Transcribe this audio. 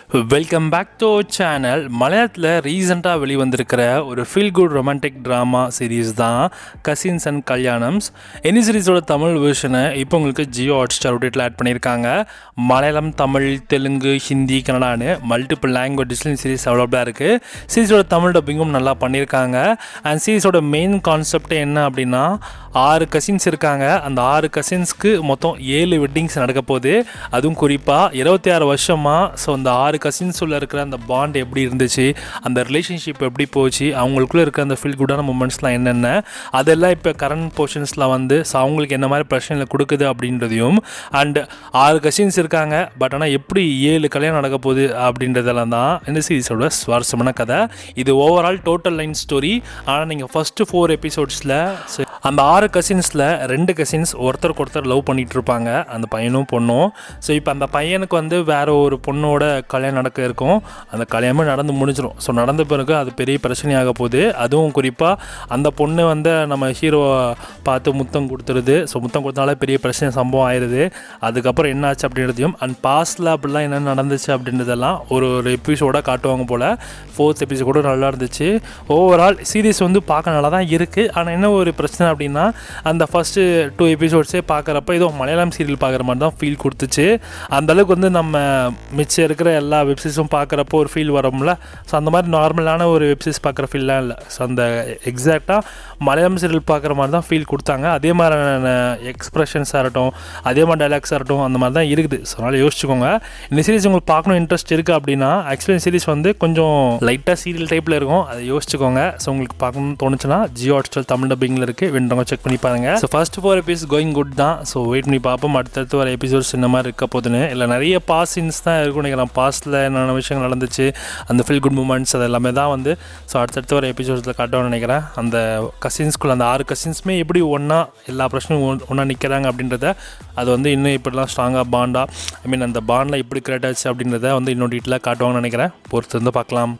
Welcome back to our channel. மலையாளத்தில் ரீசெண்டாக வெளிவந்திருக்கிற ஒரு feel good romantic drama series தான் கசின்ஸ் அண்ட் கல்யாணம்ஸ். எனி சீரீஸோட தமிழ் வெர்ஷனை இப்போ உங்களுக்கு ஜியோ ஹாட்ஸ்டார் அப்டேட்டில் ஆட் பண்ணியிருக்காங்க. மலையாளம், தமிழ், தெலுங்கு, ஹிந்தி, கன்னடான்னு மல்டிபிள் லாங்குவேஜஸ்லையும் சீரீஸ் அவைலபிளாக இருக்குது. சீரீஸோட தமிழ் டப்பிங்கும் நல்லா பண்ணியிருக்காங்க. அண்ட் சீரீஸோட மெயின் கான்செப்டே என்ன அப்படின்னா, 6 கசின்ஸ் இருக்காங்க. அந்த 6 கசின்ஸ்க்கு மொத்தம் 7 வெட்டிங்ஸ் நடக்க போகுது. அதுவும் குறிப்பாக 26 வருஷமாக. ஸோ அந்த 6 கசின்ஸுள்ள இருக்கிற அந்த பாண்ட் எப்படி இருந்துச்சு, அந்த ரிலேஷன்ஷிப் எப்படி போச்சு, அவங்களுக்குள்ளே இருக்கிற அந்த ஃபீல் குட்டான மூமெண்ட்ஸ்லாம் என்னென்ன, அதெல்லாம் இப்போ கரண்ட் போர்ஷன்ஸில் வந்து ஸோ அவங்களுக்கு என்ன மாதிரி பிரச்சனை கொடுக்குது அப்படின்றதையும், அண்ட் 6 கசின்ஸ் இருக்காங்க பட் ஆனால் எப்படி 7 கல்யாணம் நடக்க போகுது அப்படின்றதெல்லாம் தான் இந்த சீரீஸோட சுவாரஸ்யமான கதை. இது ஓவரால் டோட்டல் லைன் ஸ்டோரி. ஆனால் நீங்கள் ஃபஸ்ட்டு 4 எபிசோட்ஸில் அந்த 6 கசின்ஸில் 2 கசின்ஸ் ஒருத்தருக்கு ஒருத்தர் லவ் பண்ணிகிட்டு இருப்பாங்க, அந்த பையனும் பொண்ணும். ஸோ இப்போ அந்த பையனுக்கு வந்து வேறு ஒரு பொண்ணோட கல்யாணம் நடக்க இருக்கும். அந்த கல்யாணமே நடந்து முடிஞ்சிடும். ஸோ நடந்த பிறகு அது பெரிய பிரச்சனையாக போகுது. அதுவும் குறிப்பாக அந்த பொண்ணு வந்து நம்ம ஹீரோவை பார்த்து முத்தம் கொடுத்துருது. ஸோ முத்தம் கொடுத்தனால பெரிய பிரச்சனை சம்பவம் ஆயிடுது. அதுக்கப்புறம் என்ன ஆச்சு அப்படின்றதையும் அண்ட் பாஸ்டில் அப்படிலாம் என்ன நடந்துச்சு அப்படின்றதெல்லாம் ஒரு எபிசோடாக காட்டுவாங்க போல். 4th எபிசோட் கூட நல்லா இருந்துச்சு. ஓவரால் சீரீஸ் வந்து பார்க்க நல்லா தான் இருக்குது. ஆனால் என்ன ஒரு பிரச்சனை அப்படின்னா, அந்த ஃபஸ்ட்டு 2 எபிசோட்ஸே பார்க்குறப்ப ஏதோ மலையாளம் சீரியல் பார்க்குற மாதிரி தான் ஃபீல் கொடுத்துச்சு. அந்தளவுக்கு வந்து நம்ம மிச்சம் இருக்கிற எல்லா வெப்சீரிஸும் பார்க்குறப்போ ஒரு ஃபீல் வரும்ல. ஸோ அந்த மாதிரி நார்மலான ஒரு வெப்சீரிஸ் பார்க்குற ஃபீல்லாம் இல்லை. ஸோ அந்த எக்ஸாக்டாக மலையாளம் சீரியல் பார்க்குற மாதிரி தான் ஃபீல் கொடுத்தாங்க. அதே மாதிரியான எக்ஸ்ப்ரெஷன்ஸாக இருக்கட்டும், அதே மாதிரி டைலாக்ஸாக இருக்கட்டும், அந்த மாதிரி தான் இருக்குது. ஸோ அதனால் யோசிச்சுக்கோங்க. இந்த சீரிஸ் உங்களுக்கு பார்க்கணும் இன்ட்ரெஸ்ட் இருக்குது அப்படின்னா, ஆக்சுவலி சீரிஸ் வந்து கொஞ்சம் லைட்டாக சீரியல் டைப்பில் இருக்கும், அதை யோசிச்சுக்கோங்க. ஸோ உங்களுக்கு பார்க்கணும்னு தோணுச்சுன்னா ஜியோ ஹாட்ஸ்டார் தமிழ் டப்பிங்கில் இருக்குது, வேணுறவங்க செக் பண்ணி பாருங்க. So first 4 episodes going good தான். ஸோ வெயிட் பண்ணி பார்ப்போம் அடுத்தடுத்து வர எபிசோட்ஸ் இந்த மாதிரி இருக்க போதுன்னு. இல்லை நிறைய பாஸ் சீன்ஸ் தான் இருக்கும் நினைக்கிறேன். பாஸ்ட்டில் என்னென்ன விஷயங்கள் நடந்துச்சு, அந்த ஃபீல் குட் மூமெண்ட்ஸ், அது எல்லாமே தான் வந்து ஸோ அடுத்தடுத்து வர எபிசோட்ஸில் காட்டணும்னு நினைக்கிறேன். அந்த கசின்ஸ்குள்ளே அந்த 6 கசின்ஸுமே எப்படி ஒன்றா எல்லா பிரச்சனையும் ஒன்றா நிற்கிறாங்க அப்படின்றத, அது வந்து இன்னும் இப்படிலாம் ஸ்ட்ராங்காக பாண்டாக அந்த பாண்டில் எப்படி கிரியேட் ஆச்சு அப்படின்றத வந்து இன்னும் டீட்டெயிலாக காட்டுவாங்கன்னு நினைக்கிறேன். பொறுத்து வந்து பார்க்கலாம்.